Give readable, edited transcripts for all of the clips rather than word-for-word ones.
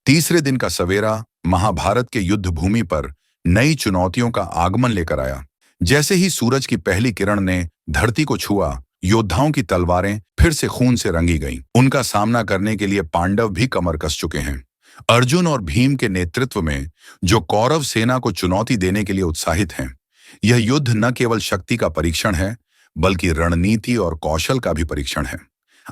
तीसरे दिन का सवेरा महाभारत के युद्ध भूमि पर नई चुनौतियों का आगमन लेकर आया। जैसे ही सूरज की पहली किरण ने धरती को छुआ, योद्धाओं की तलवारें फिर से खून से रंगी गईं। उनका सामना करने के लिए पांडव भी कमर कस चुके हैं। अर्जुन और भीम के नेतृत्व में जो कौरव सेना को चुनौती देने के लिए उत्साहित हैं। यह युद्ध न केवल शक्ति का परीक्षण है, बल्कि रणनीति और कौशल का भी परीक्षण है।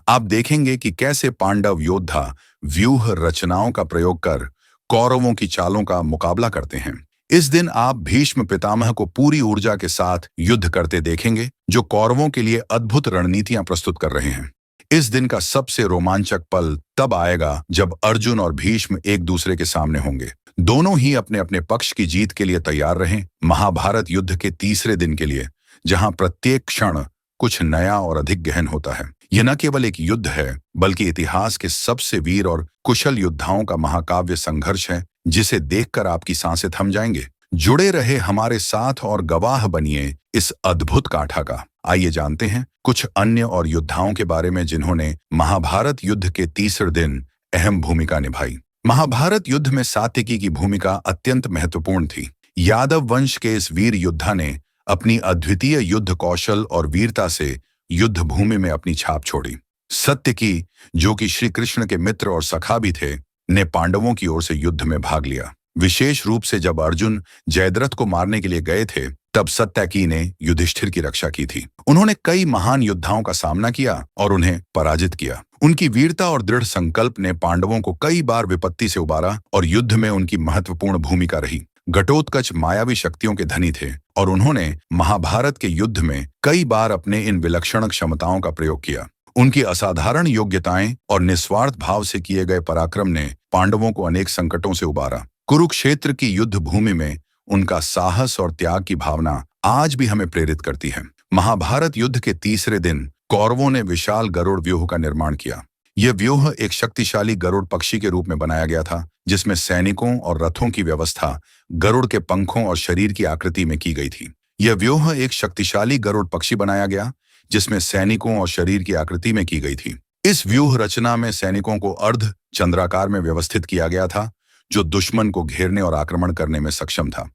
आप देखेंगे कि कैसे पांडव योद्धा व्यूह रचनाओं का प्रयोग कर कौरवों की चालों का मुकाबला करते हैं। इस दिन आप भीष्म पितामह को पूरी ऊर्जा के साथ युद्ध करते देखेंगे, जो कौरवों के लिए अद्भुत रणनीतियां प्रस्तुत कर रहे हैं। इस दिन का सबसे रोमांचक पल तब आएगा जब अर्जुन और भीष्म एक दूसरे के सामने होंगे। दोनों ही अपने अपने पक्ष की जीत के लिए तैयार रहें। महाभारत युद्ध के तीसरे दिन के लिए, जहां प्रत्येक क्षण कुछ नया और अधिक गहन होता है। यह न केवल एक युद्ध है, बल्कि इतिहास के सबसे वीर और कुशल योद्धाओं का महाकाव्य संघर्ष है, जिसे देखकर आपकी सांसें थम जाएंगे। जुड़े रहे हमारे साथ और गवाह बनिए इस अद्भुत गाथा का। आइए जानते हैं कुछ अन्य और योद्धाओं के बारे में जिन्होंने महाभारत युद्ध के तीसरे दिन अहम भूमिका निभाई। महाभारत युद्ध में सात्यकी की भूमिका अत्यंत महत्वपूर्ण थी। यादव वंश के इस वीर योद्धा ने अपनी अद्वितीय युद्ध कौशल और वीरता से युद्ध भूमि में अपनी छाप छोड़ी। सत्यकी, जो कि श्री कृष्ण के मित्र और सखा भी थे, ने पांडवों की ओर से युद्ध में भाग लिया। विशेष रूप से जब अर्जुन जयद्रथ को मारने के लिए गए थे, तब सत्यकी ने युधिष्ठिर की रक्षा की थी। उन्होंने कई महान योद्धाओं का सामना किया और उन्हें पराजित किया। उनकी वीरता और दृढ़ संकल्प ने पांडवों को कई बार विपत्ति से उबारा और युद्ध में उनकी महत्वपूर्ण भूमिका रही। घटोत्कच मायावी शक्तियों के धनी थे और उन्होंने महाभारत के युद्ध में कई बार अपने इन विलक्षण क्षमताओं का प्रयोग किया। उनकी असाधारण योग्यताएं और निस्वार्थ भाव से किए गए पराक्रम ने पांडवों को अनेक संकटों से उबारा। कुरुक्षेत्र की युद्ध भूमि में उनका साहस और त्याग की भावना आज भी हमें प्रेरित करती है। महाभारत युद्ध के तीसरे दिन कौरवों ने विशाल गरुड़ व्यूह का निर्माण किया। यह व्यूह एक शक्तिशाली गरुड़ पक्षी के रूप में बनाया गया था, जिसमें सैनिकों और रथों की व्यवस्था गरुड़ के पंखों और शरीर की आकृति में की गई थी। यह व्यूह एक शक्तिशाली गरुड़ पक्षी बनाया गया, जिसमें सैनिकों और शरीर की आकृति में की गई थी। इस व्यूह रचना में सैनिकों को अर्ध चंद्राकार में व्यवस्थित किया गया था, जो दुश्मन को घेरने और आक्रमण करने में सक्षम था।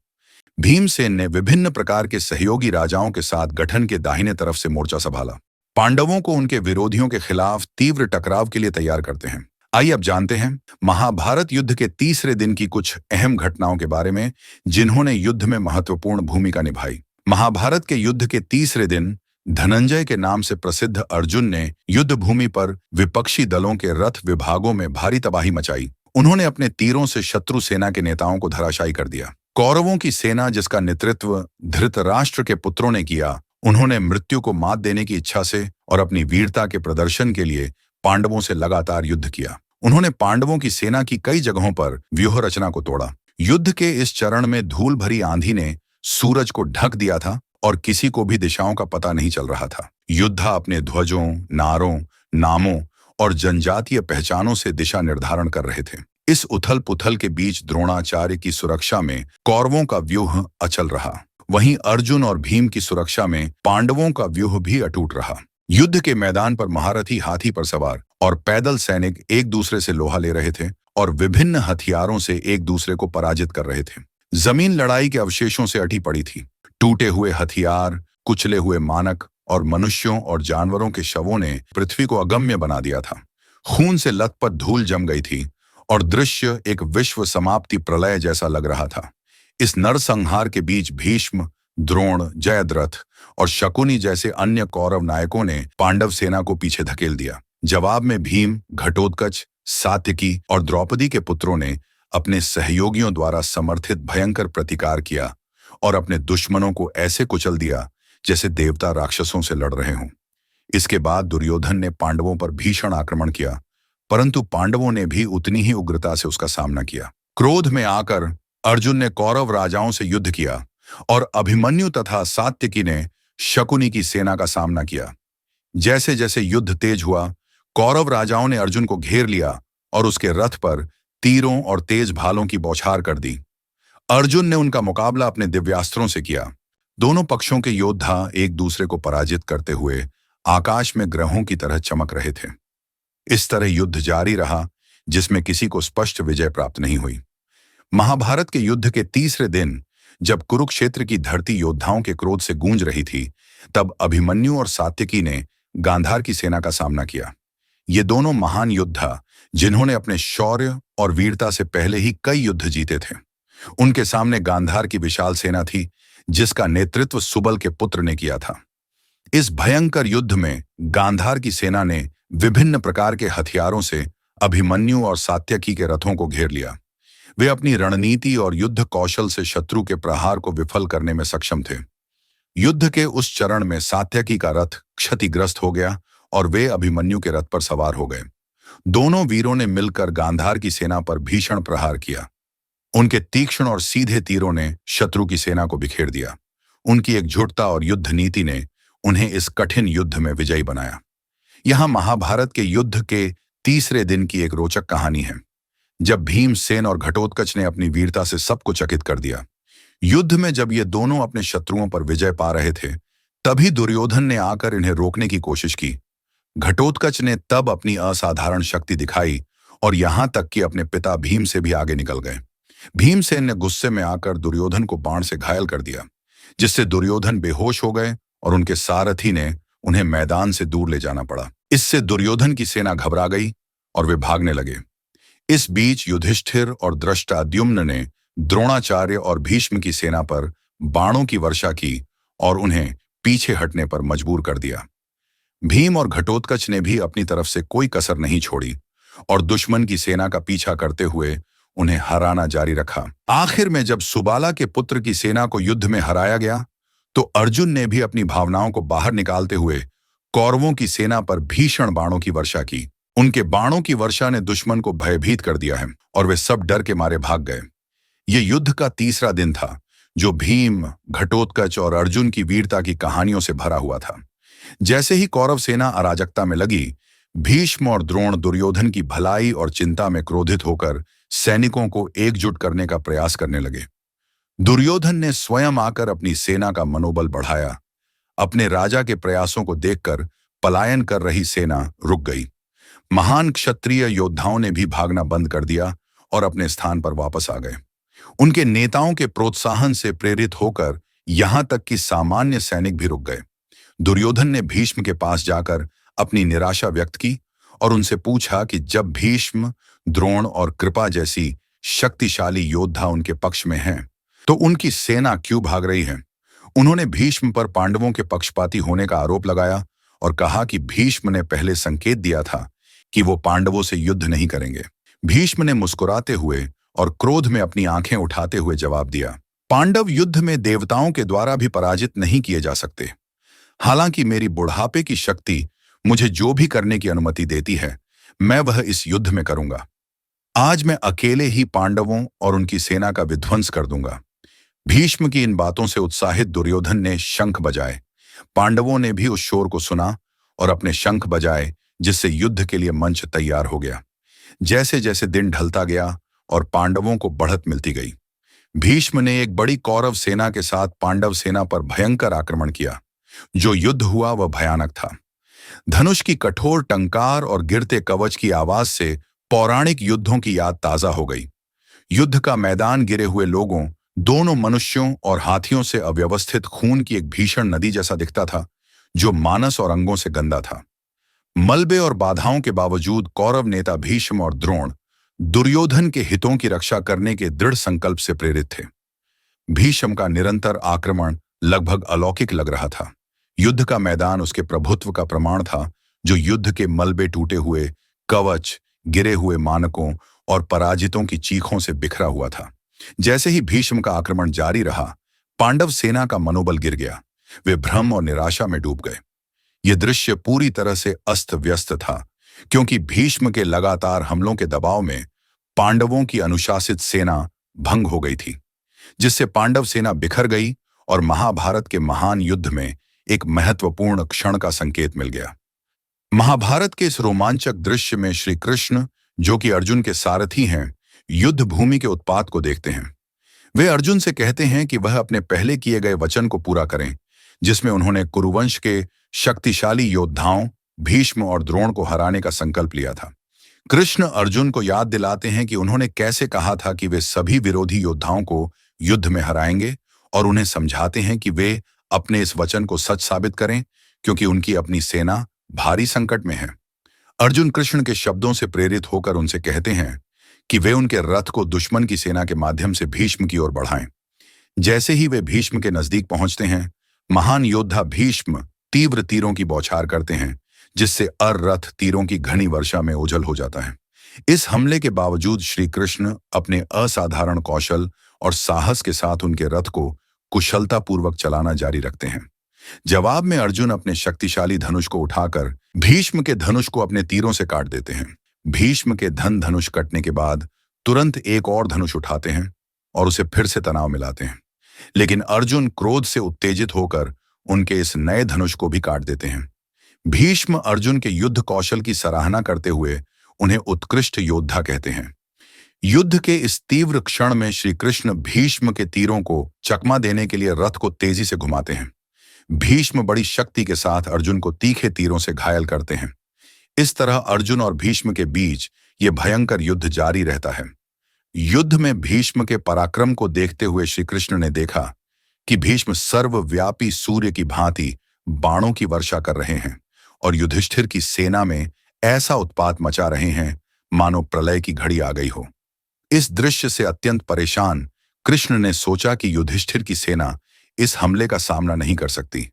भीमसेन ने विभिन्न प्रकार के सहयोगी राजाओं के साथ गठन के दाहिने तरफ से मोर्चा संभाला। पांडवों को उनके विरोधियों के खिलाफ तीव्र टकराव के लिए तैयार करते हैं। आइए अब जानते हैं महाभारत युद्ध के तीसरे दिन की कुछ अहम घटनाओं के बारे में, जिन्होंने युद्ध में महत्वपूर्ण भूमिका निभाई। महाभारत के युद्ध के तीसरे दिन धनंजय के नाम से प्रसिद्ध अर्जुन ने युद्ध भूमि पर विपक्षी दलों के रथ विभागों में भारी तबाही मचाई। उन्होंने अपने तीरों से शत्रु सेना के नेताओं को धराशायी कर दिया। कौरवों की सेना, जिसका नेतृत्व धृतराष्ट्र के पुत्रों ने किया, उन्होंने मृत्यु को मात देने की इच्छा से और अपनी वीरता के प्रदर्शन के लिए पांडवों से लगातार युद्ध किया। उन्होंने पांडवों की सेना की कई जगहों पर व्यूह रचना को तोड़ा। युद्ध के इस चरण में धूल भरी आंधी ने सूरज को ढक दिया था और किसी को भी दिशाओं का पता नहीं चल रहा था। योद्धा अपने ध्वजों, नारों, नामों और जनजातीय पहचानों से दिशा निर्धारण कर रहे थे। इस उथल पुथल के बीच द्रोणाचार्य की सुरक्षा में कौरवों का व्यूह अचल रहा। वहीं अर्जुन और भीम की सुरक्षा में पांडवों का व्यूह भी अटूट रहा। युद्ध के मैदान पर महारथी हाथी पर सवार और पैदल सैनिक एक दूसरे से लोहा ले रहे थे और विभिन्न हथियारों से एक दूसरे को पराजित कर रहे थे। जमीन लड़ाई के अवशेषों से अटी पड़ी थी। टूटे हुए हथियार, कुचले हुए मानक और मनुष्यों और जानवरों के शवों ने पृथ्वी को अगम्य बना दिया था। खून से लथपथ धूल जम गई थी और दृश्य एक विश्व समाप्ति प्रलय जैसा लग रहा था। इस नरसंहार के बीच भीष्म, द्रोण, जयद्रथ और शकुनी जैसे अन्य कौरव नायकों ने पांडव सेना को पीछे धकेल दिया। जवाब में भीम, घटोत्कच, सात्यकी और द्रौपदी के पुत्रों ने अपने सहयोगियों द्वारा समर्थित भयंकर प्रतिकार किया और अपने दुश्मनों को ऐसे कुचल दिया जैसे देवता राक्षसों से लड़ रहे हों। इसके बाद दुर्योधन ने पांडवों पर भीषण आक्रमण किया, परंतु पांडवों ने भी उतनी ही उग्रता से उसका सामना किया। क्रोध में आकर अर्जुन ने कौरव राजाओं से युद्ध किया और अभिमन्यु तथा सात्यकी ने शकुनी की सेना का सामना किया। जैसे जैसे युद्ध तेज हुआ, कौरव राजाओं ने अर्जुन को घेर लिया और उसके रथ पर तीरों और तेज भालों की बौछार कर दी। अर्जुन ने उनका मुकाबला अपने दिव्यास्त्रों से किया। दोनों पक्षों के योद्धा एक दूसरे को पराजित करते हुए आकाश में ग्रहों की तरह चमक रहे थे। इस तरह युद्ध जारी रहा, जिसमें किसी को स्पष्ट विजय प्राप्त नहीं हुई। महाभारत के युद्ध के तीसरे दिन जब कुरुक्षेत्र की धरती योद्धाओं के क्रोध से गूंज रही थी, तब अभिमन्यु और सात्यकी ने गांधार की सेना का सामना किया। ये दोनों महान योद्धा, जिन्होंने अपने शौर्य और वीरता से पहले ही कई युद्ध जीते थे। उनके सामने गांधार की विशाल सेना थी, जिसका नेतृत्व सुबल के पुत्र ने किया था। इस भयंकर युद्ध में गांधार की सेना ने विभिन्न प्रकार के हथियारों से अभिमन्यु और सात्यकी के रथों को घेर लिया। वे अपनी रणनीति और युद्ध कौशल से शत्रु के प्रहार को विफल करने में सक्षम थे। युद्ध के उस चरण में सात्यकी का रथ क्षतिग्रस्त हो गया और वे अभिमन्यु के रथ पर सवार हो गए। दोनों वीरों ने मिलकर गांधार की सेना पर भीषण प्रहार किया। उनके तीक्ष्ण और सीधे तीरों ने शत्रु की सेना को बिखेर दिया। उनकी एकजुटता और युद्ध नीति ने उन्हें इस कठिन युद्ध में विजयी बनाया। यहां महाभारत के युद्ध के तीसरे दिन की एक रोचक कहानी है, जब भीमसेन और घटोत्कच ने अपनी वीरता से सबको चकित कर दिया। युद्ध में जब ये दोनों अपने शत्रुओं पर विजय पा रहे थे, तभी दुर्योधन ने आकर इन्हें रोकने की कोशिश की। घटोत्कच ने तब अपनी असाधारण शक्ति दिखाई और यहां तक कि अपने पिता भीम से भी आगे निकल गए। भीमसेन ने गुस्से में आकर दुर्योधन को बाण से घायल कर दिया, जिससे दुर्योधन बेहोश हो गए और उनके सारथी ने उन्हें मैदान से दूर ले जाना पड़ा। इससे दुर्योधन की सेना घबरा गई और वे भागने लगे। इस बीच युधिष्ठिर और धृष्टद्युम्न ने द्रोणाचार्य और भीष्म की सेना पर बाणों की वर्षा की और उन्हें पीछे हटने पर मजबूर कर दिया। भीम और घटोत्कच ने भी अपनी तरफ से कोई कसर नहीं छोड़ी और दुश्मन की सेना का पीछा करते हुए उन्हें हराना जारी रखा। आखिर में जब सुबाला के पुत्र की सेना को युद्ध में हराया गया, तो अर्जुन ने भी अपनी भावनाओं को बाहर निकालते हुए कौरवों की सेना पर भीषण बाणों की वर्षा की। उनके बाणों की वर्षा ने दुश्मन को भयभीत कर दिया है और वे सब डर के मारे भाग गए। ये युद्ध का तीसरा दिन था, जो भीम, घटोत्कच और अर्जुन की वीरता की कहानियों से भरा हुआ था। जैसे ही कौरव सेना अराजकता में लगी, भीष्म और द्रोण दुर्योधन की भलाई और चिंता में क्रोधित होकर सैनिकों को एकजुट करने का प्रयास करने लगे। दुर्योधन ने स्वयं आकर अपनी सेना का मनोबल बढ़ाया। अपने राजा के प्रयासों को देखकर पलायन कर रही सेना रुक गई। महान क्षत्रिय योद्धाओं ने भी भागना बंद कर दिया और अपने स्थान पर वापस आ गए। उनके नेताओं के प्रोत्साहन से प्रेरित होकर यहां तक कि सामान्य सैनिक भी रुक गए। दुर्योधन ने भीष्म के पास जाकर अपनी निराशा व्यक्त की और उनसे पूछा कि जब भीष्म, द्रोण और कृपा जैसी शक्तिशाली योद्धा उनके पक्ष में हैं, तो उनकी सेना क्यों भाग रही है। उन्होंने भीष्म पर पांडवों के पक्षपाती होने का आरोप लगाया और कहा कि भीष्म ने पहले संकेत दिया था कि वो पांडवों से युद्ध नहीं करेंगे। भीष्म ने मुस्कुराते हुए और क्रोध में अपनी आंखें उठाते हुए जवाब दिया, पांडव युद्ध में देवताओं के द्वारा भी पराजित नहीं किए जा सकते। हालांकि मेरी बुढ़ापे की शक्ति मुझे जो भी करने की अनुमति देती है, मैं वह इस युद्ध में करूंगा। आज मैं अकेले ही पांडवों और उनकी सेना का विध्वंस कर दूंगा। भीष्म की इन बातों से उत्साहित दुर्योधन ने शंख बजाए। पांडवों ने भी उस शोर को सुना और अपने शंख बजाए, जिससे युद्ध के लिए मंच तैयार हो गया। जैसे जैसे दिन ढलता गया और पांडवों को बढ़त मिलती गई, भीष्म ने एक बड़ी कौरव सेना के साथ पांडव सेना पर भयंकर आक्रमण किया। जो युद्ध हुआ वह भयानक था। धनुष की कठोर टंकार और गिरते कवच की आवाज से पौराणिक युद्धों की याद ताजा हो गई। युद्ध का मैदान गिरे हुए लोगों, दोनों मनुष्यों और हाथियों से अव्यवस्थित खून की एक भीषण नदी जैसा दिखता था, जो मानस और अंगों से गंदा था। मलबे और बाधाओं के बावजूद कौरव नेता भीष्म और द्रोण दुर्योधन के हितों की रक्षा करने के दृढ़ संकल्प से प्रेरित थे। भीष्म का निरंतर आक्रमण लगभग अलौकिक लग रहा था। युद्ध का मैदान उसके प्रभुत्व का प्रमाण था, जो युद्ध के मलबे, टूटे हुए कवच, गिरे हुए मानकों और पराजितों की चीखों से बिखरा हुआ था। जैसे ही भीष्म का आक्रमण जारी रहा, पांडव सेना का मनोबल गिर गया। वे भ्रम और निराशा में डूब गए। यह दृश्य पूरी तरह से अस्त व्यस्त था, क्योंकि भीष्म के लगातार हमलों के दबाव में पांडवों की अनुशासित सेना भंग हो गई थी, जिससे पांडव सेना बिखर गई और महाभारत के महान युद्ध में एक महत्वपूर्ण क्षण का संकेत मिल गया। महाभारत के इस रोमांचक दृश्य में श्री कृष्ण, जो कि अर्जुन के सारथी हैं, युद्ध भूमि के उत्पात को देखते हैं। वे अर्जुन से कहते हैं कि वह अपने पहले किए गए वचन को पूरा करें, जिसमें उन्होंने कुरुवंश के शक्तिशाली योद्धाओं भीष्म और द्रोण को हराने का संकल्प लिया था। कृष्ण अर्जुन को याद दिलाते हैं कि उन्होंने कैसे कहा था कि वे सभी विरोधी योद्धाओं को युद्ध में हराएंगे, और उन्हें समझाते हैं कि वे अपने इस वचन को सच साबित करें, क्योंकि उनकी अपनी सेना भारी संकट में है। अर्जुन कृष्ण के शब्दों से प्रेरित होकर उनसे कहते हैं कि वे उनके रथ को दुश्मन की सेना के माध्यम से भीष्म की ओर बढ़ाएं। जैसे ही वे भीष्म के नजदीक पहुंचते हैं, महान योद्धा भीष्म तीव्र तीरों की बौछार करते हैं, जिससे रथ तीरों की घनी वर्षा में ओझल हो जाता है। इस हमले के बावजूद श्री कृष्ण अपने असाधारण कौशल और साहस के साथ उनके रथ को कुशलतापूर्वक चलाना जारी रखते हैं। जवाब में अर्जुन अपने शक्तिशाली धनुष को उठाकर भीष्म के धनुष को अपने तीरों से काट देते हैं। भीष्म के धनुष कटने के बाद तुरंत एक और धनुष उठाते हैं और उसे फिर से तनाव मिलाते हैं, लेकिन अर्जुन क्रोध से उत्तेजित होकर उनके इस नए धनुष को भी काट देते हैं। भीष्म अर्जुन के युद्ध कौशल की सराहना करते हुए उन्हें उत्कृष्ट योद्धा कहते हैं। युद्ध के इस तीव्र क्षण में श्री कृष्ण भीष्म के तीरों को चकमा देने के लिए रथ को तेजी से घुमाते हैं। भीष्म बड़ी शक्ति के साथ अर्जुन को तीखे तीरों से घायल करते हैं। इस तरह अर्जुन और भीष्म के बीच ये भयंकर युद्ध जारी रहता है। युद्ध में भीष्म के पराक्रम को देखते हुए श्री कृष्ण ने देखा कि भीष्म सर्वव्यापी सूर्य की भांति बाणों की वर्षा कर रहे हैं और युधिष्ठिर की सेना में ऐसा उत्पात मचा रहे हैं मानो प्रलय की घड़ी आ गई हो। इस दृश्य से अत्यंत परेशान कृष्ण ने सोचा कि युधिष्ठिर की सेना इस हमले का सामना नहीं कर सकती।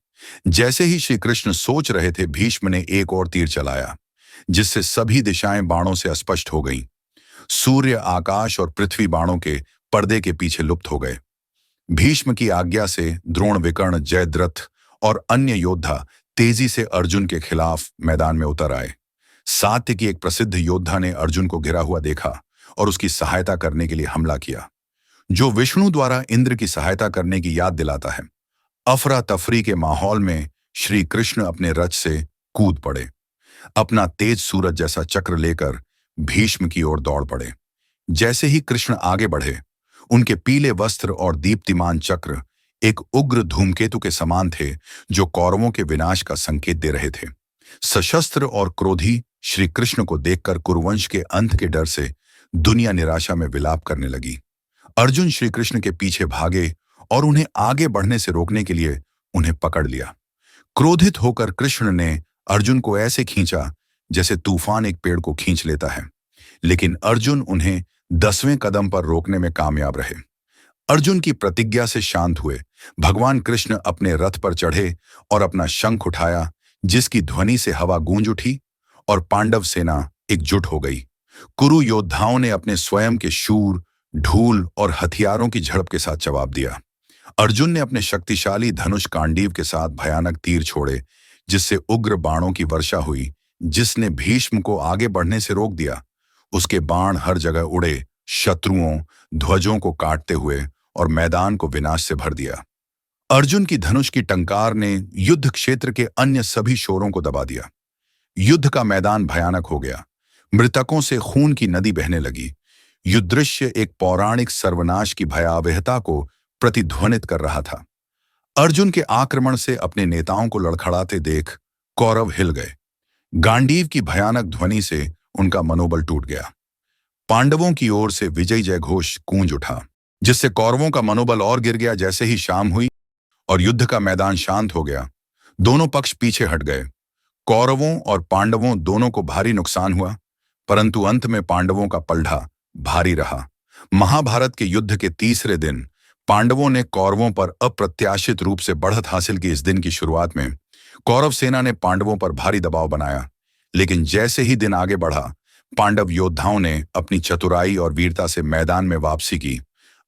जैसे ही श्री कृष्ण सोच रहे थे, भीष्म ने एक और तीर चलाया, जिससे सभी दिशाएं बाणों से अस्पष्ट हो गईं। सूर्य, आकाश और पृथ्वी बाणों के पर्दे के पीछे लुप्त हो गए। भीष्म की आज्ञा से द्रोण, विकर्ण, जयद्रथ और अन्य योद्धा तेजी से अर्जुन के खिलाफ मैदान में उतर आए। सात्य की एक प्रसिद्ध योद्धा ने अर्जुन को घिरा हुआ देखा और उसकी सहायता करने के लिए हमला किया, जो विष्णु द्वारा इंद्र की सहायता करने की याद दिलाता है। अफरा तफरी के माहौल में श्री कृष्ण अपने रथ से कूद पड़े। अपना तेज सूरज जैसा चक्र लेकर भीष्म की ओर दौड़ पड़े। जैसे ही कृष्ण आगे बढ़े, उनके पीले वस्त्र और दीप्तिमान चक्र एक उग्र धूमकेतु के समान थे, जो कौरवों के विनाश का संकेत दे रहे थे। सशस्त्र और क्रोधी श्री कृष्ण को देखकर कुरुवंश के अंत के डर से दुनिया निराशा में विलाप करने लगी। अर्जुन श्री कृष्ण के पीछे भागे और उन्हें आगे बढ़ने से रोकने के लिए उन्हें पकड़ लिया। क्रोधित होकर कृष्ण ने अर्जुन को ऐसे खींचा जैसे तूफान एक पेड़ को खींच लेता है, लेकिन अर्जुन उन्हें 10वें कदम पर रोकने में कामयाब रहे। अर्जुन की प्रतिज्ञा से शांत हुए भगवान कृष्ण अपने रथ पर चढ़े और अपना शंख उठाया, जिसकी ध्वनि से हवा गूंज उठी और पांडव सेना एकजुट हो गई। कुरु योद्धाओं ने अपने स्वयं के शूर, ढूल और हथियारों की झड़प के साथ जवाब दिया। अर्जुन ने अपने शक्तिशाली धनुष कांडीव के साथ भयानक तीर छोड़े, जिससे उग्र बाणों की वर्षा हुई, जिसने भीष्म को आगे बढ़ने से रोक दिया। उसके बाण हर जगह उड़े, शत्रुओं, ध्वजों को काटते हुए और मैदान को विनाश से भर दिया। अर्जुन की धनुष की टंकार ने युद्ध क्षेत्र के अन्य सभी शोरों को दबा दिया। युद्ध का मैदान भयानक हो गया। मृतकों से खून की नदी बहने लगी। युद्ध दृश्य एक पौराणिक सर्वनाश की भयावहता को प्रतिध्वनित कर रहा था। अर्जुन के आक्रमण से अपने नेताओं को लड़खड़ाते देख कौरव हिल गए। गांडीव की भयानक ध्वनि से उनका मनोबल टूट गया। पांडवों की ओर से विजय जय घोष गूंज उठा, जिससे कौरवों का मनोबल और गिर गया। जैसे ही शाम हुई और युद्ध का मैदान शांत हो गया, दोनों पक्ष पीछे हट गए। कौरवों और पांडवों दोनों को भारी नुकसान हुआ, परंतु अंत में पांडवों का पलड़ा भारी रहा। महाभारत के युद्ध के तीसरे दिन पांडवों ने कौरवों पर अप्रत्याशित रूप से बढ़त हासिल की। इस दिन की शुरुआत में कौरव सेना ने पांडवों पर भारी दबाव बनाया, लेकिन जैसे ही दिन आगे बढ़ा, पांडव योद्धाओं ने अपनी चतुराई और वीरता से मैदान में वापसी की।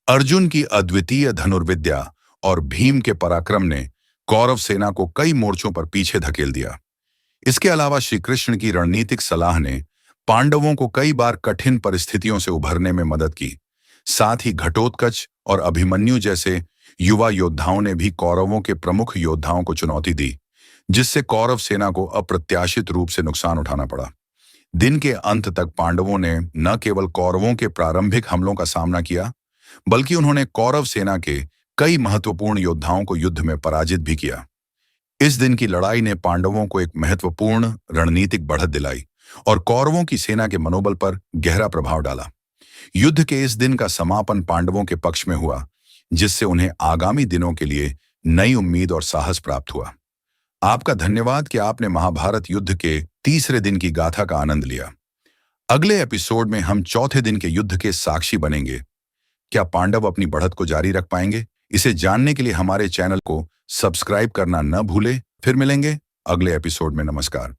अर्जुन की अद्वितीय धनुर्विद्या और भीम के पराक्रम ने कौरव सेना को कई मोर्चों पर पीछे धकेल दिया। इसके अलावा श्री कृष्ण की रणनीतिक सलाह ने पांडवों को कई बार कठिन परिस्थितियों से उभरने में मदद की। साथ ही घटोत्कच और अभिमन्यु जैसे युवा योद्धाओं ने भी कौरवों के प्रमुख योद्धाओं को चुनौती दी, जिससे कौरव सेना को अप्रत्याशित रूप से नुकसान उठाना पड़ा। दिन के अंत तक पांडवों ने न केवल कौरवों के प्रारंभिक हमलों का सामना किया, बल्कि उन्होंने कौरव सेना के कई महत्वपूर्ण योद्धाओं को युद्ध में पराजित भी किया। इस दिन की लड़ाई ने पांडवों को एक महत्वपूर्ण रणनीतिक बढ़त दिलाई। और कौरवों की सेना के मनोबल पर गहरा प्रभाव डाला। युद्ध के इस दिन का समापन पांडवों के पक्ष में हुआ, जिससे उन्हें आगामी दिनों के लिए नई उम्मीद और साहस प्राप्त हुआ। आपका धन्यवाद कि आपने महाभारत युद्ध के तीसरे दिन की गाथा का आनंद लिया। अगले एपिसोड में हम चौथे दिन के युद्ध के साक्षी बनेंगे। क्या पांडव अपनी बढ़त को जारी रख पाएंगे? इसे जानने के लिए हमारे चैनल को सब्सक्राइब करना न भूलें। फिर मिलेंगे अगले एपिसोड में। नमस्कार।